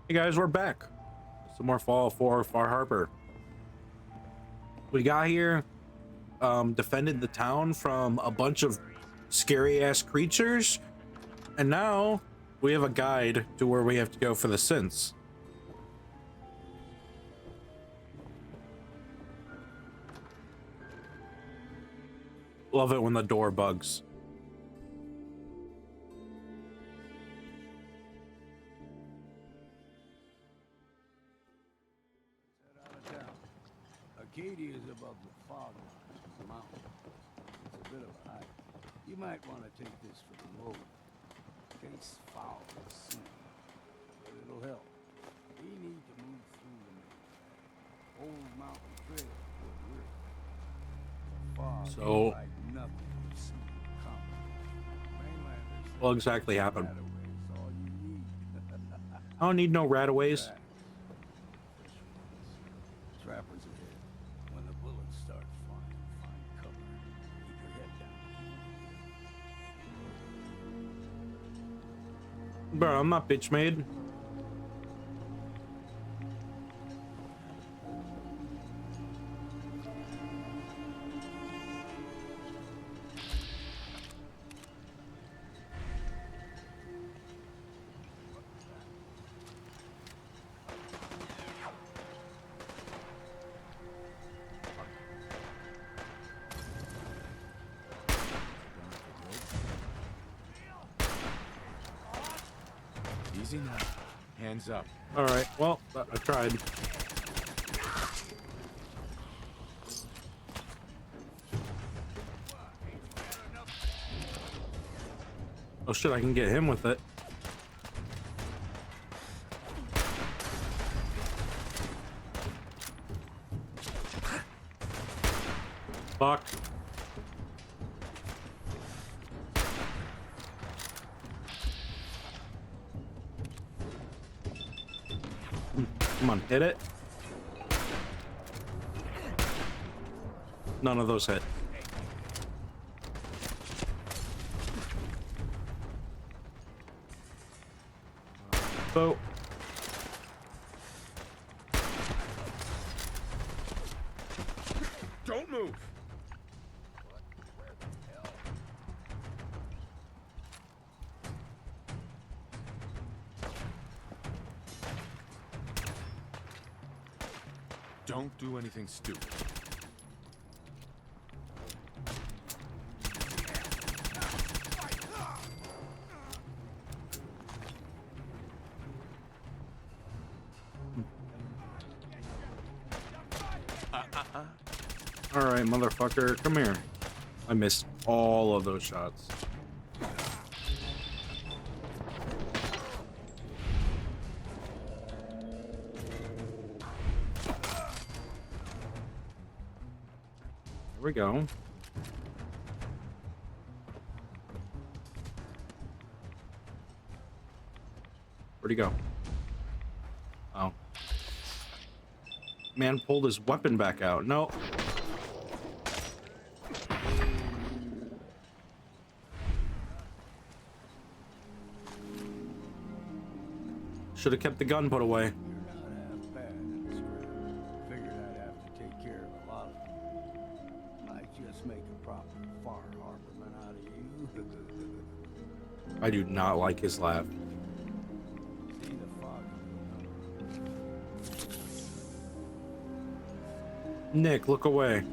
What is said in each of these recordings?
Hey guys, we're back. Some more Fallout 4 Far Harbor. We got here, defended the town from a bunch of scary ass creatures, and now we have a guide to where we have to go for the synths. Love it when the door bugs. Arcadia is above the fog mountain. It's a bit of a hike. You might want to take this for the road. Case foul with synth, but it'll help. We need to move through the old mountain trail where we're. The fog So, like nothing you've seen come. Mainlanders. what exactly happened? Is all you need. I don't need no rataways. Trappers ahead. When the bullets start flying, find cover. Keep your head down. Bro, I'm not bitch made. Easy now. Hands up. All right, well, I tried. Oh shit, I can get him with it. Fuck. Come on, hit it. None of those hit. So Don't move. Don't do anything stupid. all right, motherfucker, come here. I missed all of those shots. There we go. Where'd he go? Oh. Man pulled his weapon back out. No. Should have kept the gun put away. You're not half bad in the scrap. Figured I'd have to take care of a lot of them. Might just make a proper Far Harborman out of you. I do not like his laugh. See the fog. Nick, look away.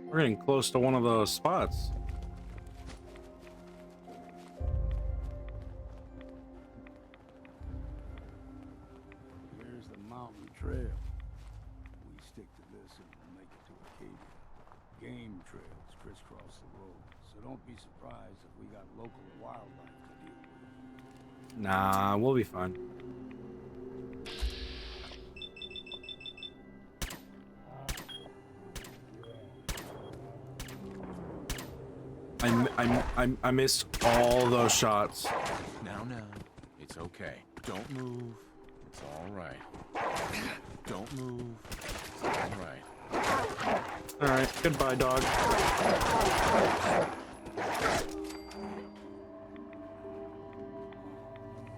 We're getting close to one of those spots. Here's the mountain trail. We stick to this and we'll make it to Arcadia. Game trails crisscross the road, so don't be surprised if we got local wildlife to deal with. Nah, we'll be fine. I missed all those shots. Now, it's okay. Don't move. It's all right. Don't move. It's all right. All right, goodbye, dog.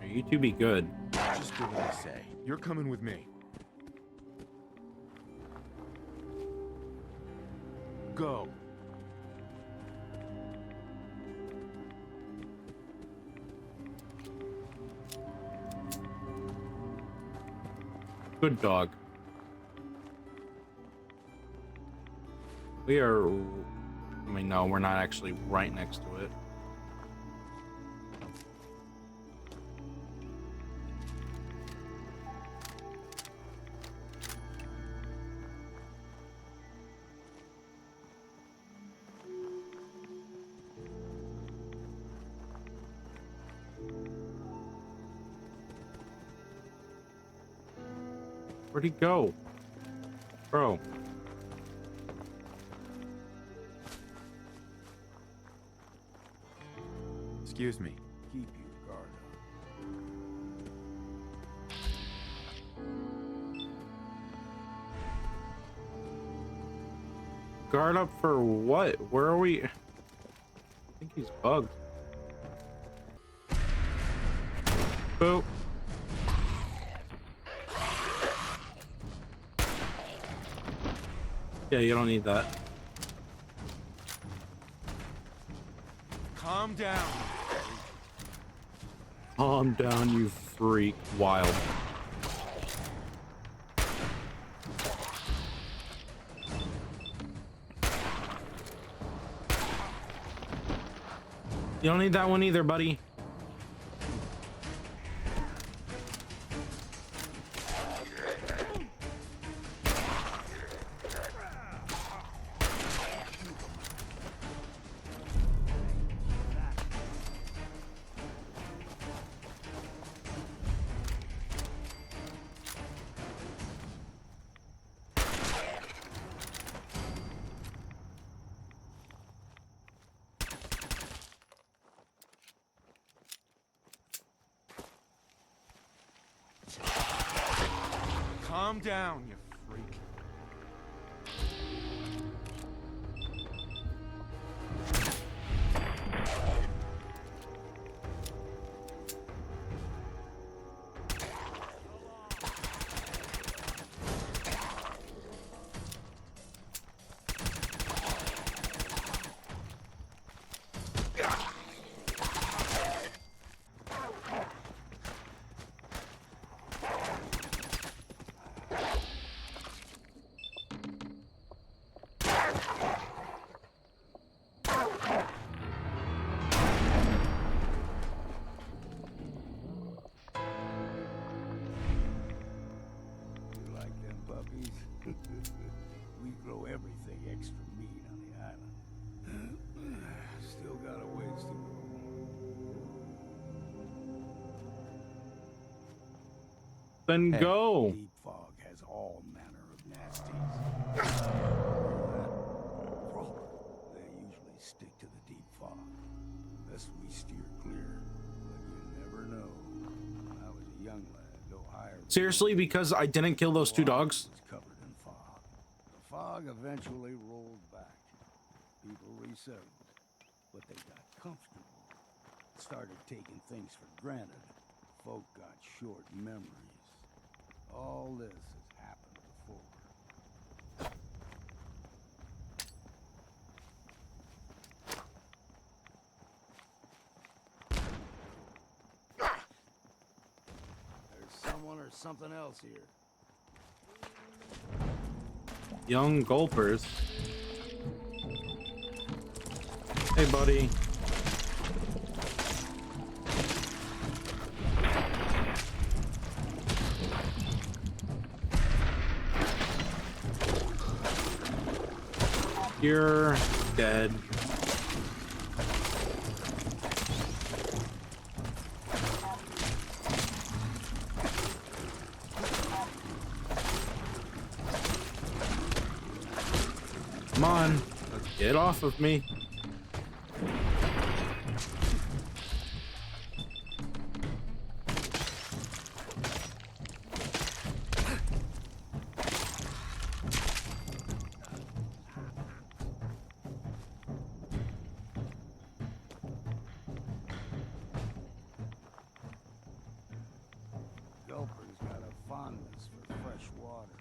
You two be good. Just do what I say. You're coming with me. Go. Good dog. We are... I mean, no, we're not actually right next to it. Where'd he go? Bro. Excuse me. Keep your guard up. Guard up for what? Where are we? I think he's bugged. Boop. Yeah, you don't need that. Calm down. Calm down, you freak. Wild. You don't need that one either, buddy. Calm down, you freak. We grow everything extra meat on the island. Still got a ways to go. Then go. Deep fog has all manner of nasties. Proper. They usually stick to the deep fog. Unless we steer clear. But you never know. When I was a young lad, no higher. Seriously, because I didn't kill those two dogs? Was covered in fog. The fog eventually rolled back. People resettled. But they got comfortable. Started taking things for granted. Folk got short memories. All this has happened before. There's someone or something else here. Young gulpers. Hey, buddy. You're dead. Come on, get off of me. fondness for fresh water.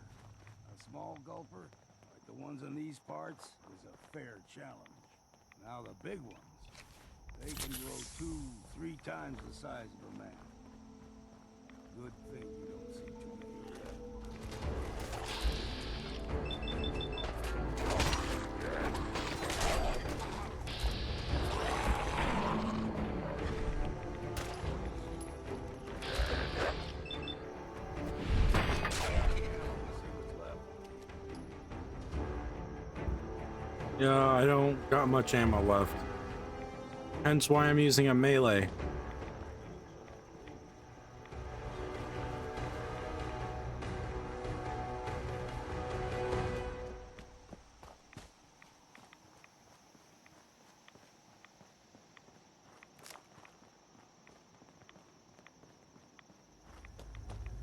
A small gulper, like the ones in these parts, is a fair challenge. Now the big ones, they can grow 2-3 times the size of a man. Good thing you don't see too many yet. Yeah, I don't got much ammo left. Hence why I'm using a melee.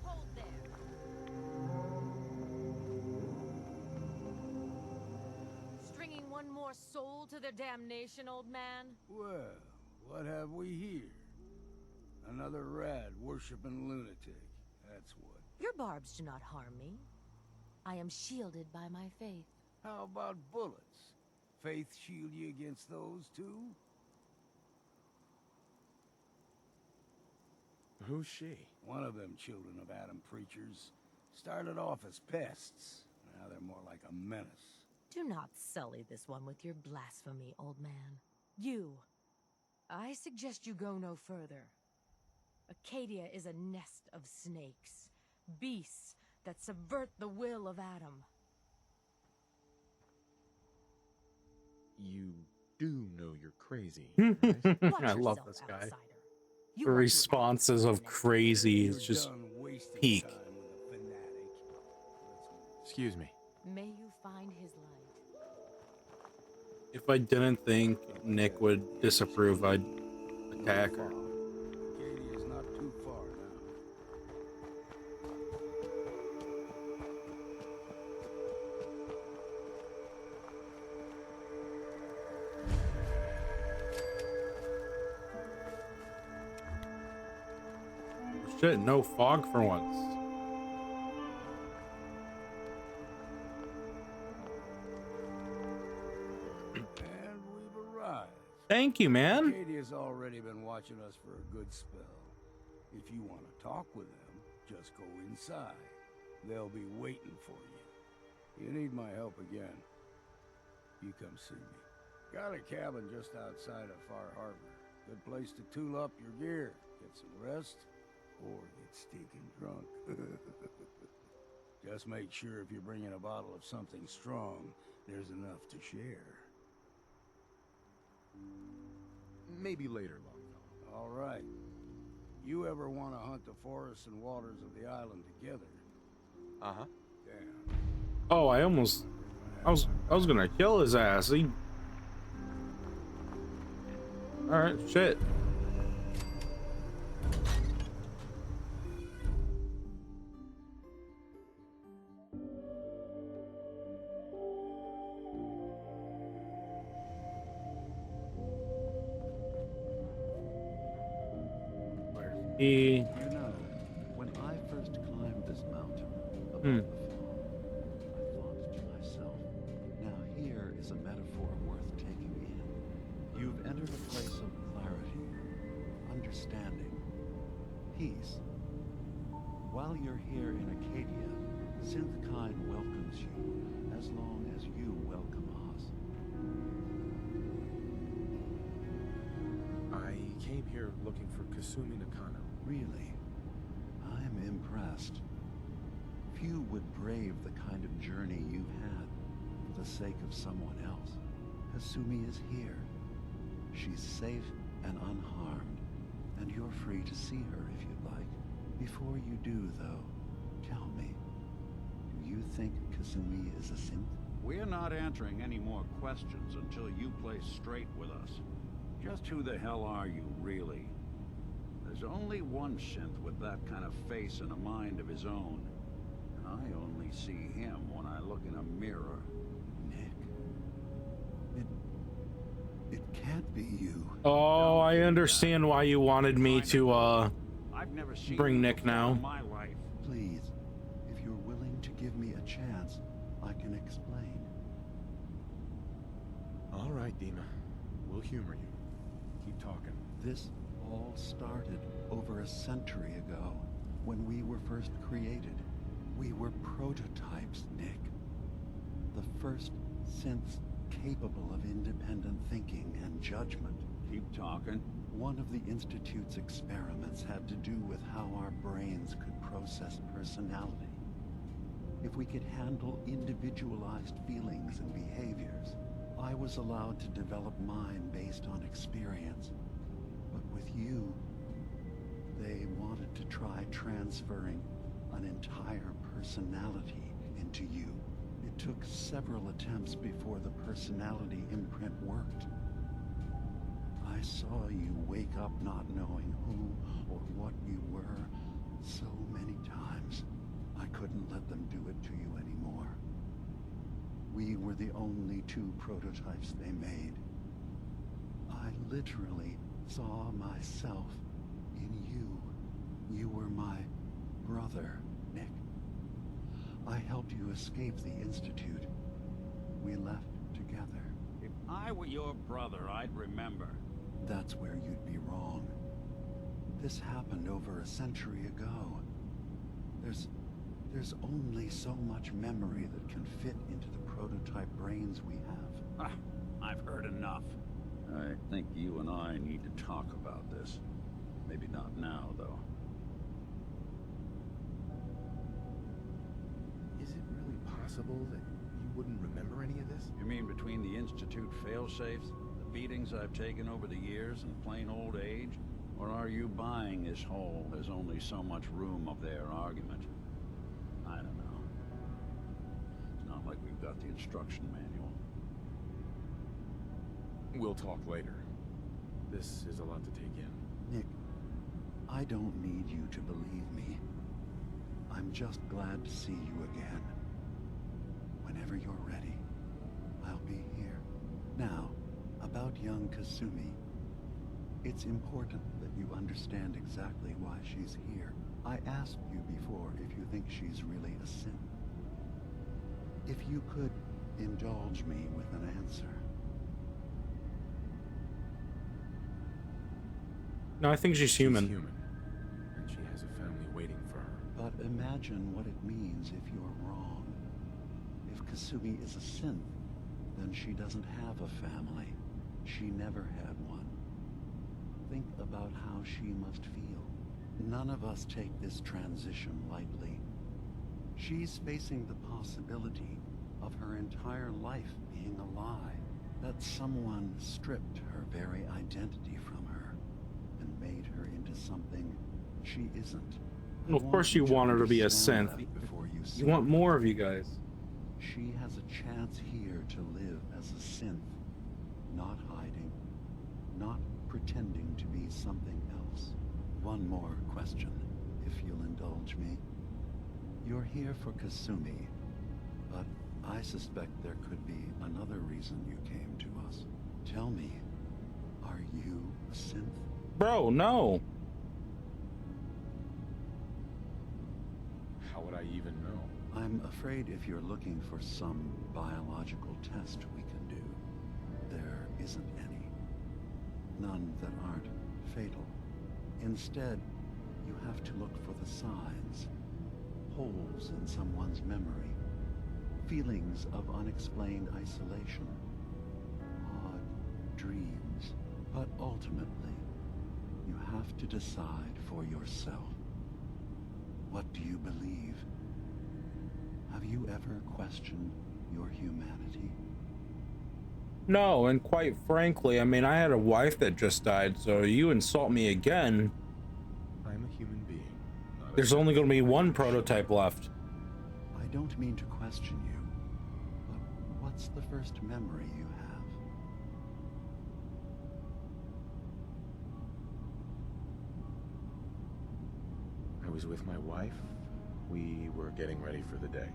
Hold there. Stringing one more soul to their damnation, old man? Well, what have we here? Another rad worshipping lunatic. That's what. Your barbs do not harm me. I am shielded by my faith. How about bullets? Faith shield you against those too? Who's she? One of them children of Adam preachers started off as pests. Now they're more like a menace. Do not sully this one with your blasphemy, old man. You. I suggest you go no further. Acadia is a nest of snakes. Beasts that subvert the will of Adam. You do know you're crazy, right? Watch I love yourself, this guy. outsider. You The want to responses act of like an crazy is You're just done wasting peak. time with a fanatic. Let's move. Excuse me. May you find his light. If I didn't think Nick would disapprove, I'd attack her. Acadia's not too far now. Shit, no fog for once. And we've arrived. Thank you, man. Acadia's already been watching us for a good spell. If you want to talk with them, just go inside. They'll be waiting for you. You need my help again, you come see me. Got a cabin just outside of Far Harbor. Good place to tool up your gear, get some rest, or get stinking drunk. Just make sure if you're bringing a bottle of something strong, there's enough to share. Maybe later, Longfellow. All right. You ever want to hunt the forests and waters of the island together? Uh-huh. Damn. Oh, I was gonna kill his ass. He... All right, shit. Where's he? You know, when I first climbed this mountain above the fall, I thought to myself, now here is a metaphor worth taking in. You've entered a place of clarity, understanding, peace. While you're here in Acadia, Synthkind welcomes you as long as you welcome us. I came here looking for Kasumi Nakano. Really, I'm impressed. Few would brave the kind of journey you've had for the sake of someone else. Kasumi is here. She's safe and unharmed, and you're free to see her if you'd like. Before you do, though, tell me, do you think Kasumi is a synth? We're not answering any more questions until you play straight with us. Just who the hell are you, really? There's only one synth with that kind of face and a mind of his own. And I only see him when I look in a mirror. Nick. It can't be you. Oh, I understand why you wanted me to I've never seen bring you Nick before now. in my life. Please, chance, I can explain. All right, Dina. We'll humor you. Keep talking. This all started over a century ago, when we were first created. We were prototypes, Nick. The first synths capable of independent thinking and judgment. Keep talking. One of the Institute's experiments had to do with how our brains could process personality. If we could handle individualized feelings and behaviors, I was allowed to develop mine based on experience. But with you, they wanted to try transferring an entire personality into you. It took several attempts before the personality imprint worked. I saw you wake up not knowing who or what you were so many times. I couldn't let them do it to you anymore. We were the only two prototypes they made. I literally saw myself in you. You were my brother, Nick. I helped you escape the Institute. We left together. If I were your brother, I'd remember. That's where you'd be wrong. This happened over a century ago. There's only so much memory that can fit into the prototype brains we have. I've heard enough. I think you and I need to talk about this. Maybe not now, though. Is it really possible that you wouldn't remember any of this? You mean between the Institute failsafes, the beatings I've taken over the years, and plain old age? Or are you buying this whole "there's only so much room up there" argument? I don't know. It's not like we've got the instruction manual. We'll talk later. This is a lot to take in. Nick, I don't need you to believe me. I'm just glad to see you again. Whenever you're ready, I'll be here. Now, about young Kasumi. It's important that you understand exactly why she's here. I asked you before if you think she's really a synth. If you could indulge me with an answer. No, I think she's human. She's human, and she has a family waiting for her. But imagine what it means if you're wrong. If Kasumi is a synth, then she doesn't have a family. She never had one. Think about how she must feel. None of us take this transition lightly. She's facing the possibility of her entire life being a lie. That someone stripped her very identity from her and made her into something she isn't. Well, of course you want her to be a synth. You want more of you guys. She has a chance here to live as a synth, not hiding, not pretending to be something else. One more question, if you'll indulge me. You're here for Kasumi, but I suspect there could be another reason you came to us. Tell me, are you a synth? Bro, no. How would I even know? I'm afraid if you're looking for some biological test we can do, there isn't any. None that aren't fatal. Instead, you have to look for the signs. Holes in someone's memory. Feelings of unexplained isolation. Odd dreams. But ultimately, you have to decide for yourself. What do you believe? Have you ever questioned your humanity? No, and quite frankly, I mean, I had a wife that just died, so you insult me again. I'm a human being. Not a There's only going to be one synth. prototype left. I don't mean to question you, but what's the first memory you have? I was with my wife. We were getting ready for the day.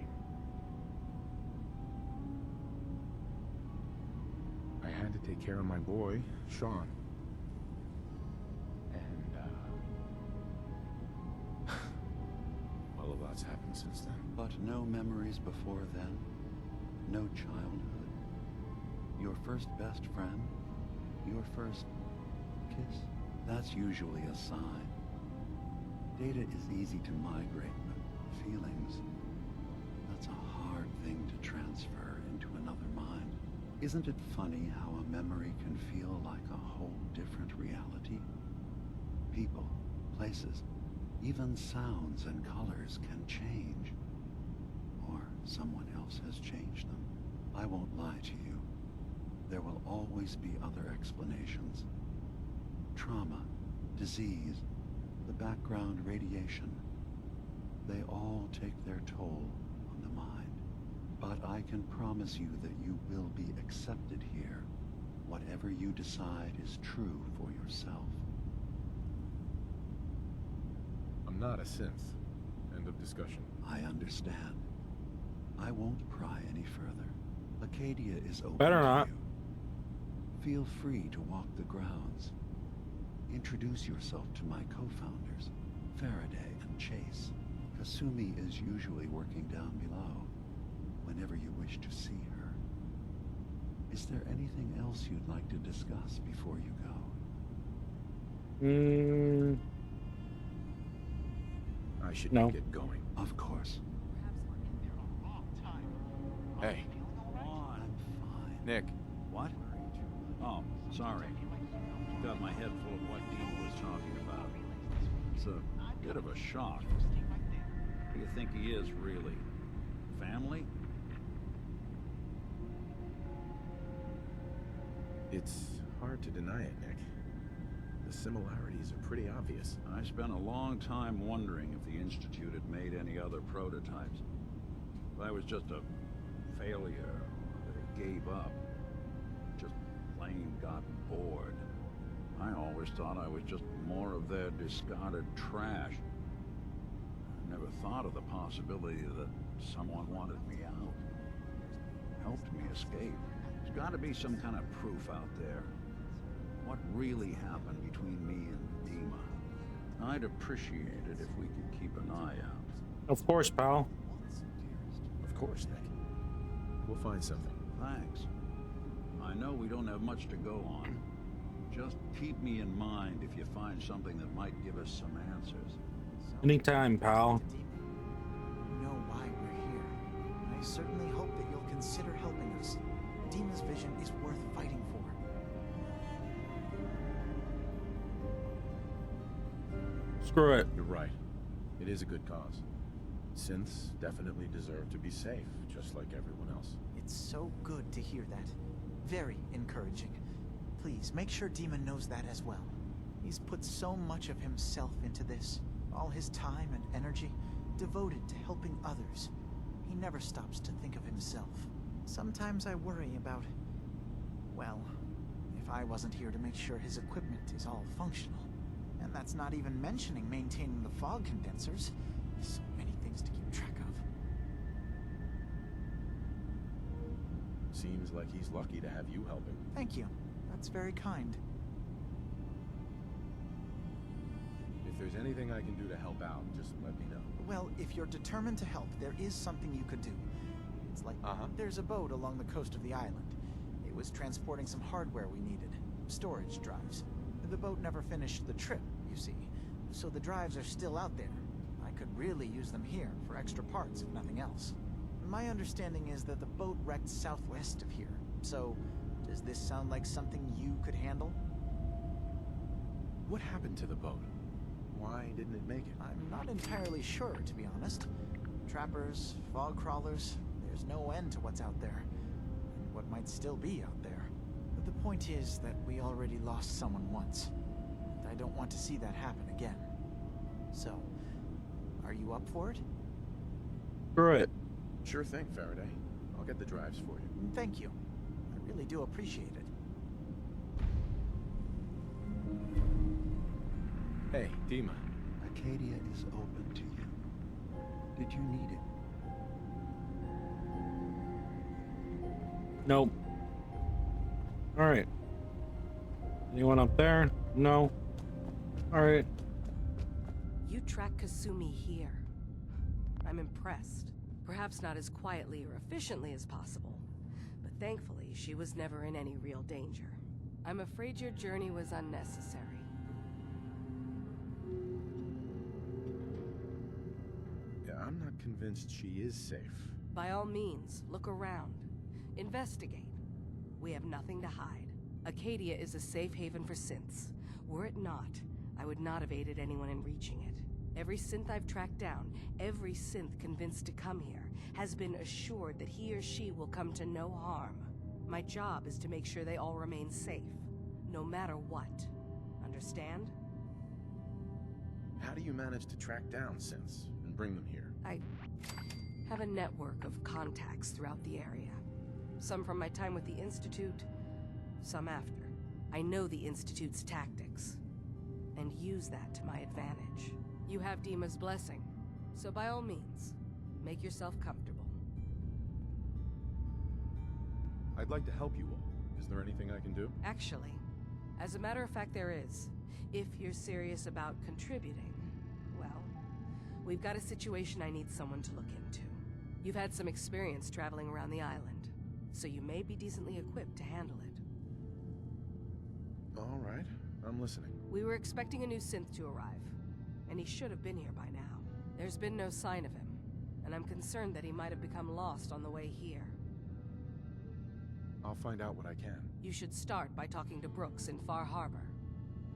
I had to take care of my boy, Sean. And, well, a lot's happened since then. But no memories before then? No childhood? Your first best friend? Your first kiss? That's usually a sign. Data is easy to migrate, but feelings, that's a hard thing to transfer into another mind. Isn't it funny how a memory can feel like a whole different reality? People, places, even sounds and colors can change. Or someone else has changed them. I won't lie to you. There will always be other explanations. Trauma, disease, the background radiation. They all take their toll on the mind. But I can promise you that you will be accepted here. Whatever you decide is true for yourself. I'm not a synth. End of discussion. I understand. I won't pry any further. Acadia is open Better to not. you. Feel free to walk the grounds. Introduce yourself to my co-founders, Faraday and Chase. Kasumi is usually working down below, whenever you wish to see her. Is there anything else you'd like to discuss before you go? I should No. get going. Of course. Hey, Come on. I'm fine. Nick. What? Oh, sorry. Got my head full of what Dean was talking about. It's a bit of a shock. Who do you think he is, really? Family? It's hard to deny it, Nick. The similarities are pretty obvious. I spent a long time wondering if the Institute had made any other prototypes. If I was just a failure, that it gave up, just plain got bored. I always thought I was just more of their discarded trash. I never thought of the possibility that someone wanted me out, helped me escape. There's got to be some kind of proof out there. What really happened between me and Dima? I'd appreciate it if we could keep an eye out. Of course, pal. Of course, Nick. We'll find something. Thanks. I know we don't have much to go on. Just keep me in mind if you find something that might give us some answers. Anytime, pal. You know why we're here. I certainly hope that you'll consider helping us. Dima's vision is worth fighting for. Screw it. You're right. It is a good cause. Synths definitely deserve to be safe, just like everyone else. It's so good to hear that. Very encouraging. Please, make sure Dima knows that as well. He's put so much of himself into this. All his time and energy devoted to helping others. He never stops to think of himself. Sometimes I worry about... well, if I wasn't here to make sure his equipment is all functional. And that's not even mentioning maintaining the fog condensers. So many things to keep track of. Seems like he's lucky to have you help him. Thank you. That's very kind. If there's anything I can do to help out, just let me know. Well, if you're determined to help, there is something you could do. It's like, there's a boat along the coast of the island. It was transporting some hardware we needed. Storage drives. The boat never finished the trip, you see. So the drives are still out there. I could really use them here for extra parts, if nothing else. My understanding is that the boat wrecked southwest of here. So, does this sound like something you could handle? What happened to the boat? Why didn't it make it? I'm not entirely sure, to be honest. Trappers, fog crawlers, there's no end to what's out there. And what might still be out there. But the point is that we already lost someone once. And I don't want to see that happen again. So, are you up for it? Screw it. Sure thing, Faraday. I'll get the drives for you. Thank you. I really do appreciate it. Hey, Dima. Acadia is open to you. Did you need it? Nope. Alright. Anyone up there? No. Alright. You track Kasumi here. I'm impressed. Perhaps not as quietly or efficiently as possible, but thankfully she was never in any real danger. I'm afraid your journey was unnecessary. Yeah, I'm not convinced she is safe. By all means, look around. Investigate. We have nothing to hide. Acadia is a safe haven for synths. Were it not, I would not have aided anyone in reaching it. Every synth I've tracked down, every synth convinced to come here, has been assured that he or she will come to no harm. My job is to make sure they all remain safe, no matter what. Understand? How do you manage to track down synths and bring them here? I have a network of contacts throughout the area. Some from my time with the Institute, some after. I know the Institute's tactics, and use that to my advantage. You have Dima's blessing, so by all means, make yourself comfortable. I'd like to help you all. Is there anything I can do? Actually, as a matter of fact, there is. If you're serious about contributing, well, we've got a situation I need someone to look into. You've had some experience traveling around the island, so you may be decently equipped to handle it. All right, I'm listening. We were expecting a new synth to arrive, and he should have been here by now. There's been no sign of him, and I'm concerned that he might have become lost on the way here. I'll find out what I can. You should start by talking to Brooks in Far Harbor.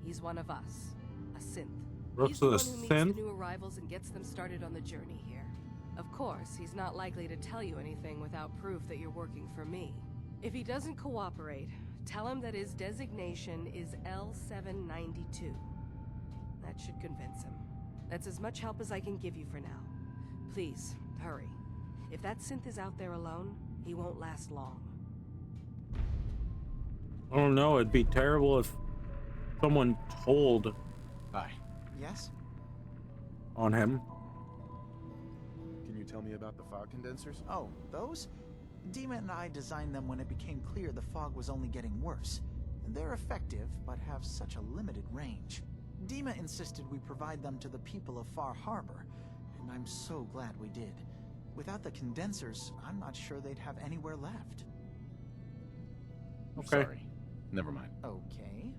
He's one of us, a synth. Brooks He's the is a one who meets synth? the new arrivals and gets them started on the journey here. Of course, he's not likely to tell you anything without proof that you're working for me. If he doesn't cooperate, tell him that his designation is L792. That should convince him. That's as much help as I can give you for now. Please, hurry. If that synth is out there alone, he won't last long. I don't know. It'd be terrible if someone told Hi. Yes? on him. Can you tell me about the fog condensers? Oh, those? Dima and I designed them when it became clear the fog was only getting worse. They're effective, but have such a limited range. Dima insisted we provide them to the people of Far Harbor, and I'm so glad we did. Without the condensers, I'm not sure they'd have anywhere left. Okay. Sorry. Never mind. Okay.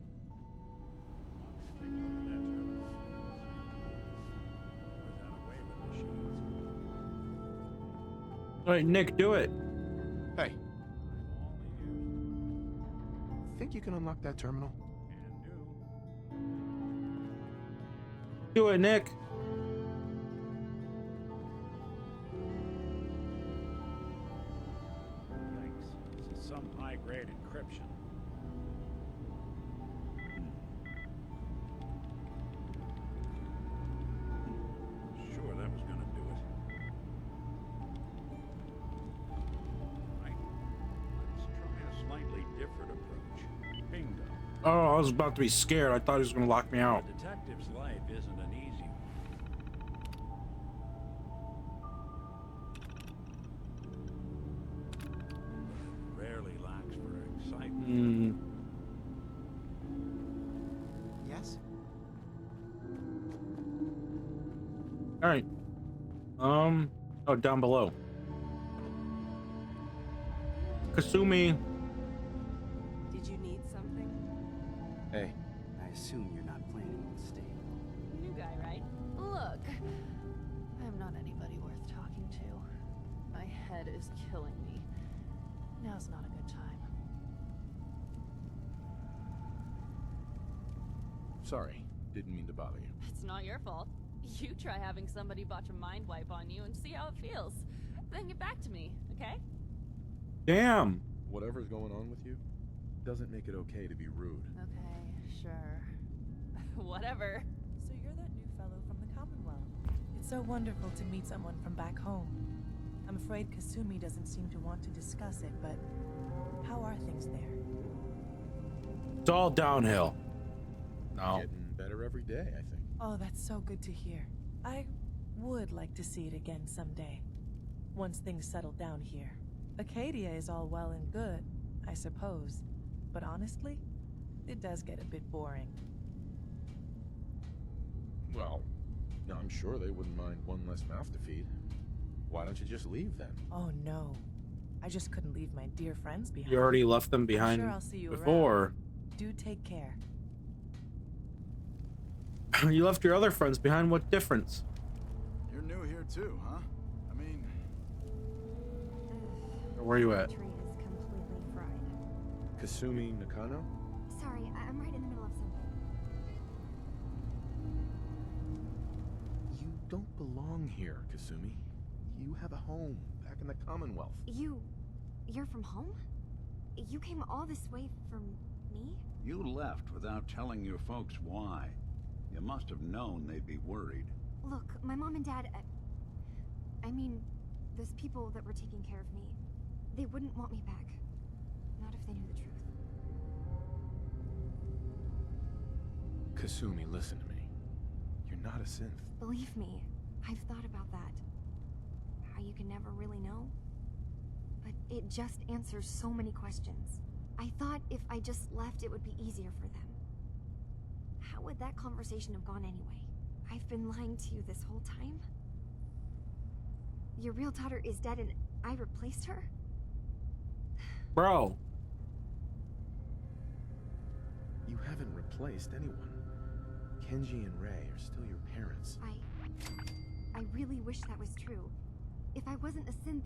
All right, Nick, do it. Hey. Think you can unlock that terminal? Do it, Nick. Yikes. This is some high-grade encryption. Sure, that was gonna do it. Right. Let's try a slightly different approach. Bingo. Oh, I was about to be scared. I thought he was going to lock me out. A detective's life isn't an easy one. It rarely lacks for excitement. Hmm. Yes? All right. Oh, down below. Kasumi. Did you need something? Hey. I assume you're not planning on staying. New guy, right? Look, I'm not anybody worth talking to. My head is killing me. Now's not a good time. Sorry. Didn't mean to bother you. It's not your fault. You try having somebody botch a mind wipe on you and see how it feels. Then get back to me, okay? Damn. Whatever's going on with you doesn't make it okay to be rude. Okay, sure. Whatever. So you're that new fellow from the Commonwealth. It's so wonderful to meet someone from back home. I'm afraid Kasumi doesn't seem to want to discuss it, but how are things there? It's all downhill. No. Getting better every day, I think. Oh, that's so good to hear. I would like to see it again someday. Once things settle down here. Acadia is all well and good, I suppose. But honestly, it does get a bit boring. Well, I'm sure they wouldn't mind one less mouth to feed. Why don't you just leave then? Oh no. I just couldn't leave my dear friends behind. You already left them I'm behind sure I'll see you before. around. Do take care. You left your other friends behind. What difference? You're new here too, huh? I mean... Where are you at? The tree is completely fried. Kasumi Nakano? Sorry, I'm right in the middle of something. You don't belong here, Kasumi. You have a home back in the Commonwealth. You're from home? You came all this way for me? You left without telling your folks why. You must have known they'd be worried. Look, my mom and dad... I mean, those people that were taking care of me, they wouldn't want me back. Not if they knew the truth. Kasumi, listen to me. You're not a synth. Believe me, I've thought about that. How you can never really know. But it just answers so many questions. I thought if I just left, it would be easier for them. How would that conversation have gone anyway? I've been lying to you this whole time? Your real daughter is dead and I replaced her? Bro. You haven't replaced anyone. Kenji and Ray are still your parents. I really wish that was true. If I wasn't a synth,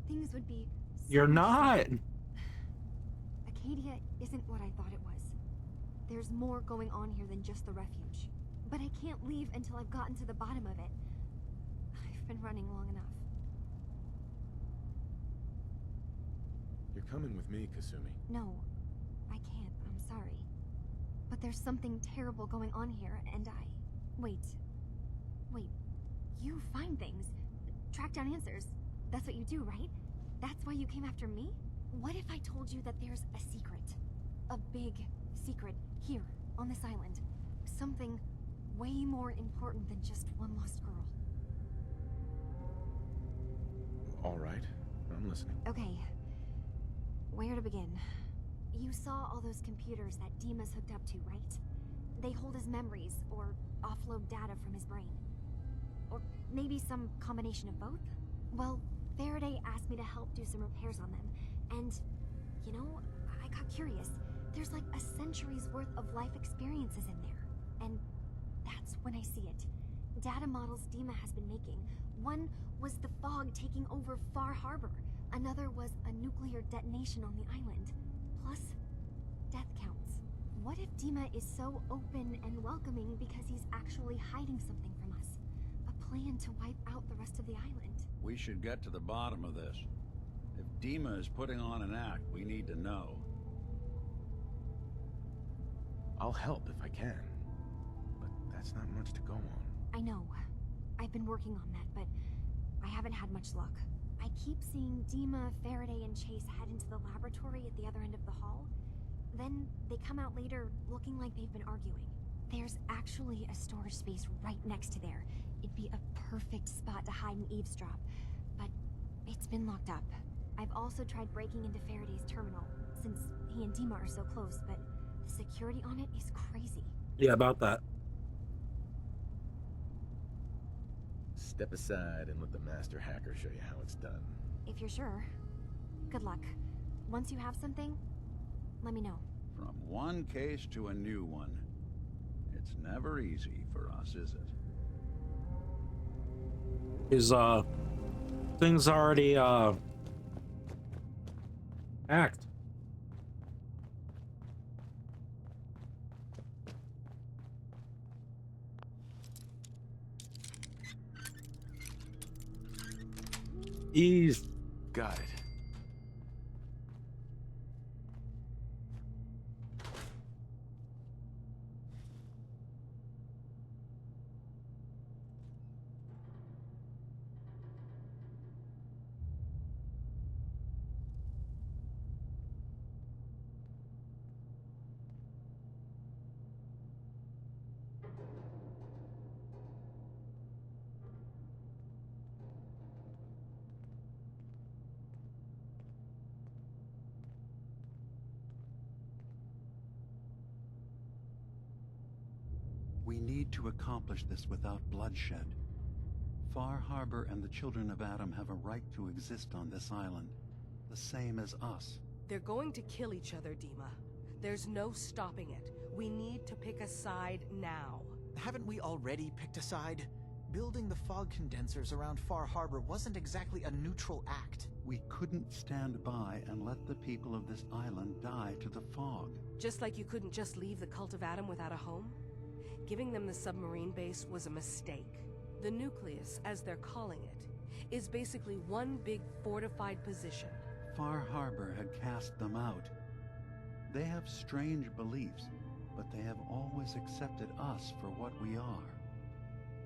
things would be so You're not. Acadia isn't what I thought it was. There's more going on here than just the refuge. But I can't leave until I've gotten to the bottom of it. I've been running long enough. You're coming with me, Kasumi. No, I can't. I'm sorry. But there's something terrible going on here, and I... Wait. You find things. Track down answers. That's what you do, right? That's why you came after me? What if I told you that there's a secret? A big secret here, on this island. Something way more important than just one lost girl. All right, I'm listening. Okay. Where to begin? You saw all those computers that Dima's hooked up to, right? They hold his memories, or offload data from his brain. Or maybe some combination of both? Well, Faraday asked me to help do some repairs on them, and, you know, I got curious. There's like a century's worth of life experiences in there, and that's when I see it. Data models Dima has been making. One was the fog taking over Far Harbor. Another was a nuclear detonation on the island. Plus, death counts. What if Dima is so open and welcoming because he's actually hiding something from us? A plan to wipe out the rest of the island. We should get to the bottom of this. If Dima is putting on an act, we need to know. I'll help if I can, but that's not much to go on. I know. I've been working on that, but I haven't had much luck. I keep seeing Dima, Faraday, and Chase head into the laboratory at the other end of the hall. Then they come out later looking like they've been arguing. There's actually a storage space right next to there. It'd be a perfect spot to hide and eavesdrop, but it's been locked up. I've also tried breaking into Faraday's terminal, since he and Dima are so close, but the security on it is crazy. Yeah, about that. Step aside and let the master hacker show you how it's done. If you're sure. Good luck. Once you have something, let me know. From one case to a new one. It's never easy for us, is it? His things already act. Ease. Got it. We need to accomplish this without bloodshed. Far Harbor and the children of Adam have a right to exist on this island, the same as us. They're going to kill each other, Dima. There's no stopping it. We need to pick a side now. Haven't we already picked a side? Building the fog condensers around Far Harbor wasn't exactly a neutral act. We couldn't stand by and let the people of this island die to the fog. Just like you couldn't just leave the Cult of Adam without a home? Giving them the submarine base was a mistake. The nucleus, as they're calling it, is basically one big fortified position. Far Harbor had cast them out. They have strange beliefs, but they have always accepted us for what we are.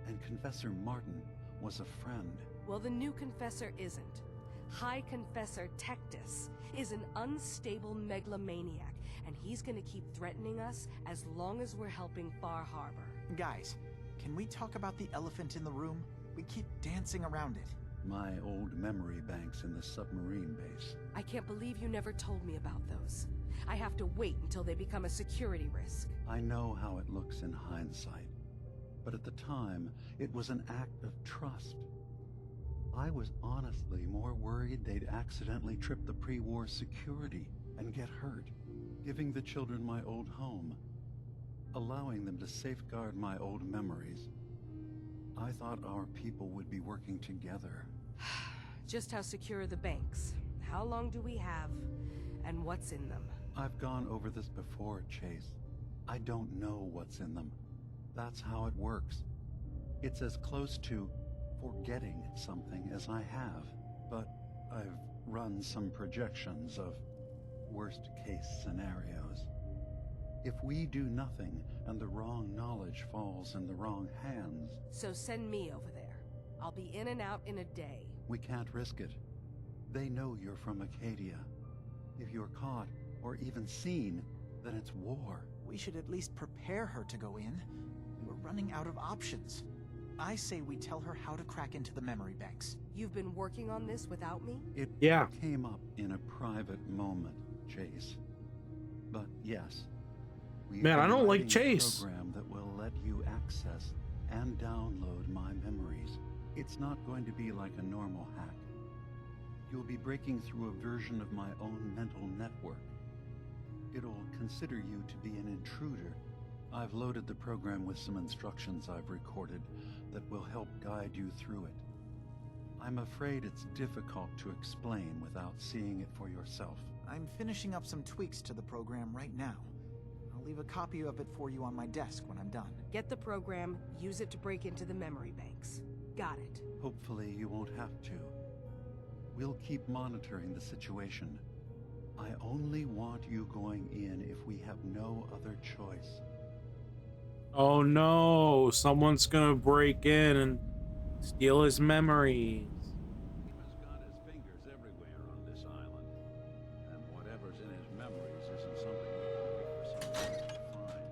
And Confessor Martin was a friend. Well, the new Confessor isn't. High Confessor Tectus is an unstable megalomaniac, and he's gonna keep threatening us as long as we're helping Far Harbor. Guys, can we talk about the elephant in the room? We keep dancing around it. My old memory banks in the submarine base. I can't believe you never told me about those. I have to wait until they become a security risk. I know how it looks in hindsight, but at the time, it was an act of trust. I was honestly more worried they'd accidentally trip the pre-war security and get hurt, giving the children my old home, allowing them to safeguard my old memories. I thought our people would be working together. Just how secure are the banks? How long do we have? And what's in them? I've gone over this before, Chase. I don't know what's in them. That's how it works. It's as close to forgetting something as I have, but I've run some projections of worst-case scenarios. If we do nothing and the wrong knowledge falls in the wrong hands... So send me over there. I'll be in and out in a day. We can't risk it. They know you're from Acadia. If you're caught, or even seen, then it's war. We should at least prepare her to go in. We're running out of options. I say we tell her how to crack into the memory banks. You've been working on this without me? It came up in a private moment, Chase. But yes, man, I don't like Chase. A program that will let you access and download my memories. It's not going to be like a normal hack. You'll be breaking through a version of my own mental network. It'll consider you to be an intruder. I've loaded the program with some instructions I've recorded that will help guide you through it. I'm afraid it's difficult to explain without seeing it for yourself. I'm finishing up some tweaks to the program right now. I'll leave a copy of it for you on my desk when I'm done. Get the program, use it to break into the memory banks. Got it. Hopefully you won't have to. We'll keep monitoring the situation. I only want you going in if we have no other choice. Oh no, someone's gonna break in and steal his memories. He's got his fingers everywhere on this island, and whatever's in his memories isn't something we can wait for someone else to find.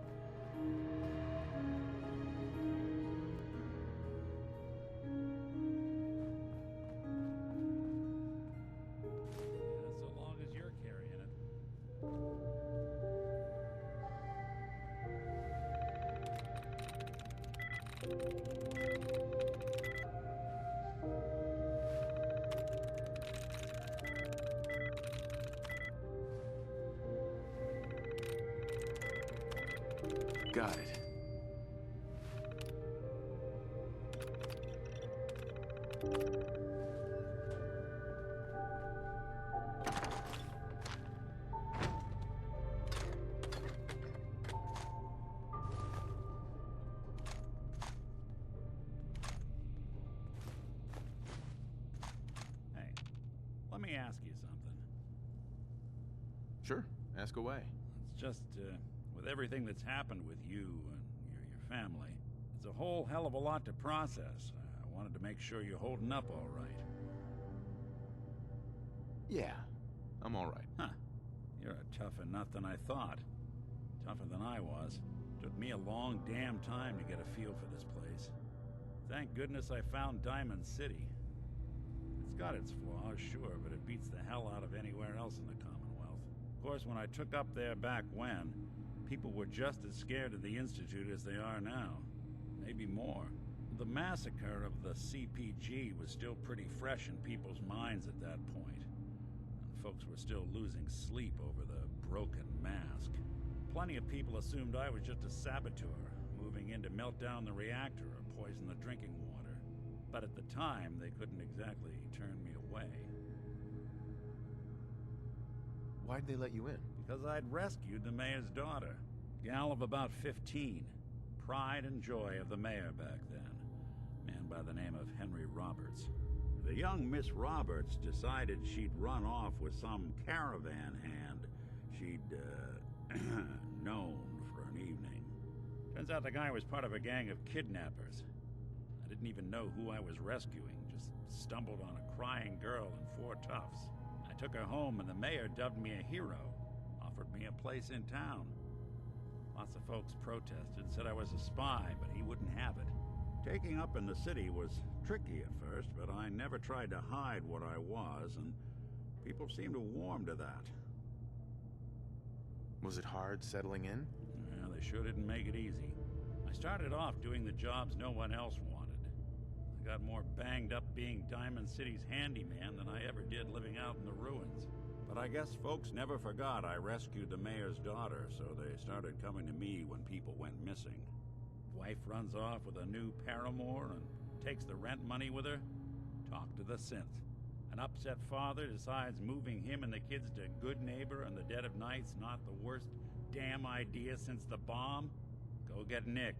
So long as you're carrying it. Got it. Hey, let me ask you something. Sure, ask away. It's just, with everything that's happened with you and your family, it's a whole hell of a lot to process. I wanted to make sure you're holding up all right. Yeah, I'm all right. Huh. You're a tougher nut than I thought. Tougher than I was. Took me a long damn time to get a feel for this place. Thank goodness I found Diamond City. It's got its flaws, sure, but it beats the hell out of anywhere else in the Commonwealth. Of course, when I took up there back when, people were just as scared of the Institute as they are now. Maybe more. The massacre of the CPG was still pretty fresh in people's minds at that point, and folks were still losing sleep over the broken mask. Plenty of people assumed I was just a saboteur, moving in to melt down the reactor or poison the drinking water. But at the time, they couldn't exactly turn me away. Why'd they let you in? Because I'd rescued the mayor's daughter. Gal of about 15. Pride and joy of the mayor back then. Man by the name of Henry Roberts. The young Miss Roberts decided she'd run off with some caravan hand she'd, known for an evening. Turns out the guy was part of a gang of kidnappers. I didn't even know who I was rescuing, just stumbled on a crying girl and 4 toughs. I took her home and the mayor dubbed me a hero, offered me a place in town. Lots of folks protested, said I was a spy, but he wouldn't have it. Taking up in the city was tricky at first, but I never tried to hide what I was, and people seemed to warm to that. Was it hard settling in? Yeah, they sure didn't make it easy. I started off doing the jobs no one else wanted. I got more banged up being Diamond City's handyman than I ever did living out in the ruins. But I guess folks never forgot I rescued the mayor's daughter, so they started coming to me when people went missing. Wife runs off with a new paramour and takes the rent money with her. Talk to the synth. An upset father decides moving him and the kids to Good Neighbor in the dead of night's not the worst damn idea since the bomb. Go get Nick.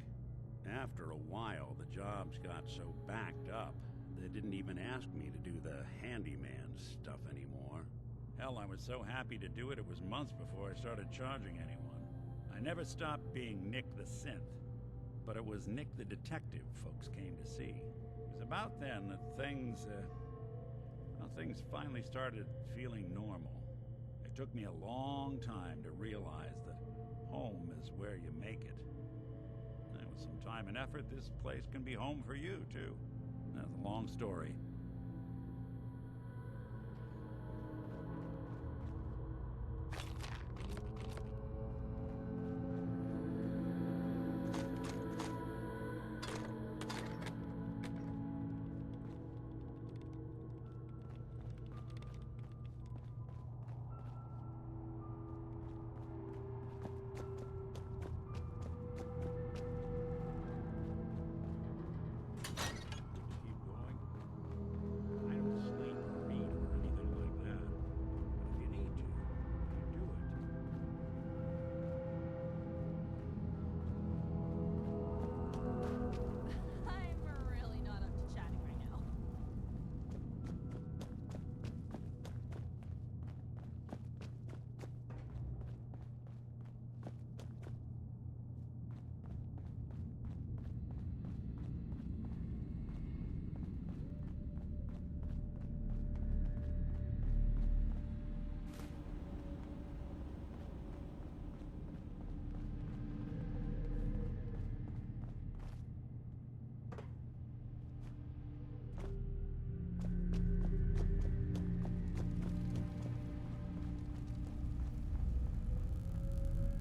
After a while, the jobs got so backed up, they didn't even ask me to do the handyman stuff anymore. Hell, I was so happy to do it, it was months before I started charging anyone. I never stopped being Nick the Synth, but it was Nick the Detective folks came to see. It was about then that things finally started feeling normal. It took me a long time to realize that home is where you make it. And with some time and effort, this place can be home for you, too. That's a long story.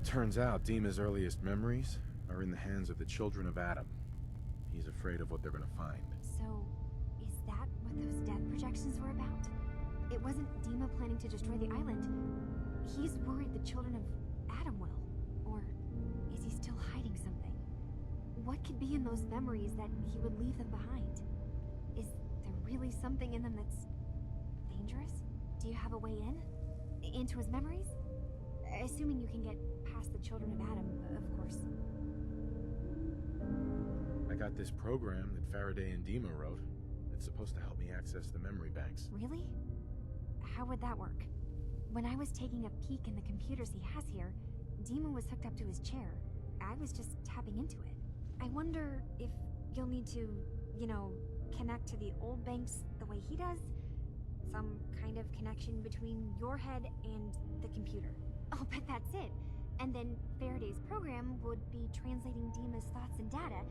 Turns out Dima's earliest memories are in the hands of the children of Adam. He's afraid of what they're gonna find. So, is that what those death projections were about? It wasn't Dima planning to destroy the island. He's worried the children of Adam will. Or is he still hiding something? What could be in those memories that he would leave them behind? Is there really something in them that's dangerous? Do you have a way in? Into his memories? Assuming you can get past the children of Adam, of course. I got this program that Faraday and Dima wrote. It's supposed to help me access the memory banks. Really? How would that work? When I was taking a peek in the computers he has here, Dima was hooked up to his chair. I was just tapping into it. I wonder if you'll need to, connect to the old banks the way he does? Some kind of connection between your head and the computer. I'll bet that's it. And then Faraday's program would be translating Dima's thoughts and data,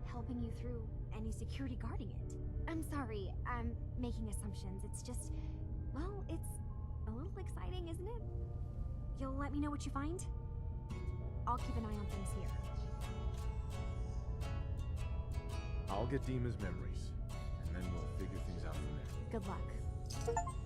helping you through any security guarding it. I'm sorry, I'm making assumptions. It's just, well, it's a little exciting, isn't it? You'll let me know what you find? I'll keep an eye on things here. I'll get Dima's memories, and then we'll figure things out from there. Good luck.